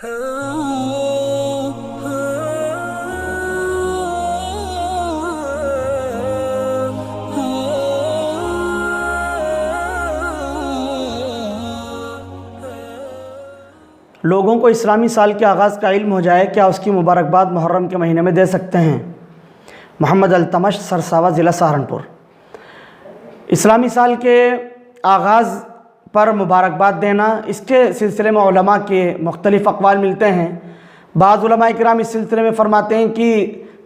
لوگوں کو اسلامی سال کے آغاز کا علم ہو جائے، کیا اس کی مبارکباد محرم کے مہینے میں دے سکتے ہیں؟ محمد التمش، سرساوا، ضلع سہارنپور۔ اسلامی سال کے آغاز پر مبارکباد دینا، اس کے سلسلے میں علماء کے مختلف اقوال ملتے ہیں۔ بعض علماء کرام اس سلسلے میں فرماتے ہیں کہ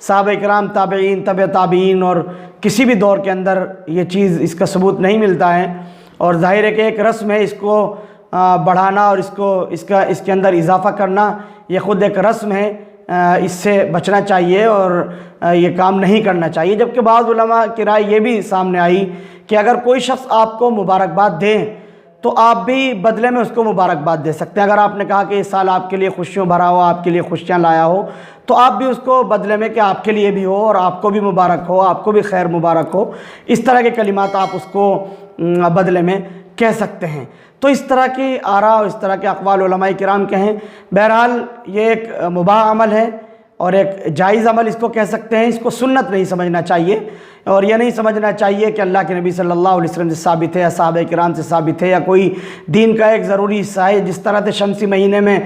صحابہ کرام، تابعین، تبع تابعین اور کسی بھی دور کے اندر یہ چیز، اس کا ثبوت نہیں ملتا ہے، اور ظاہر ہے کہ ایک رسم ہے، اس کو بڑھانا اور اس کے اندر اضافہ کرنا یہ خود ایک رسم ہے، اس سے بچنا چاہیے اور یہ کام نہیں کرنا چاہیے۔ جبکہ بعض علماء کی رائے یہ بھی سامنے آئی کہ اگر کوئی شخص آپ کو مبارکباد دے تو آپ بھی بدلے میں اس کو مبارکباد دے سکتے ہیں۔ اگر آپ نے کہا کہ یہ سال آپ کے لیے خوشیوں بھرا ہو، آپ کے لیے خوشیاں لایا ہو، تو آپ بھی اس کو بدلے میں کہ آپ کے لیے بھی ہو اور آپ کو بھی مبارک ہو، آپ کو بھی خیر مبارک ہو، اس طرح کے کلمات آپ اس کو بدلے میں کہہ سکتے ہیں۔ تو اس طرح کی آراء اور اس طرح کے اقوال علماء کرام کے ہیں۔ بہرحال یہ ایک مباح عمل ہے اور ایک جائز عمل اس کو کہہ سکتے ہیں، اس کو سنت نہیں سمجھنا چاہیے، اور یہ نہیں سمجھنا چاہیے کہ اللہ کے نبی صلی اللہ علیہ وسلم سے ثابت ہے یا صحابہ کرام سے ثابت ہے یا کوئی دین کا ایک ضروری حصہ ہے۔ جس طرح سے شمسی مہینے میں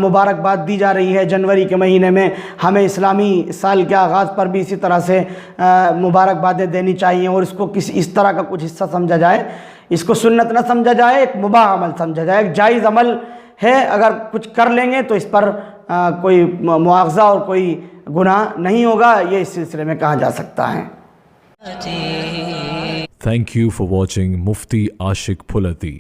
مبارکباد دی جا رہی ہے، جنوری کے مہینے میں ہمیں اسلامی سال کے آغاز پر بھی اسی طرح سے مبارکبادیں دینی چاہیے، اور اس کو اس طرح کا کچھ حصہ سمجھا جائے، اس کو سنت نہ سمجھا جائے، ایک مباح عمل سمجھا جائے، ایک جائز عمل ہے۔ اگر کچھ کر لیں گے تو اس پر کوئی مواخذہ اور کوئی گناہ نہیں ہوگا، یہ اس سلسلے میں کہا جا سکتا ہے۔ Thank you for watching Mufti Ashik Phulati.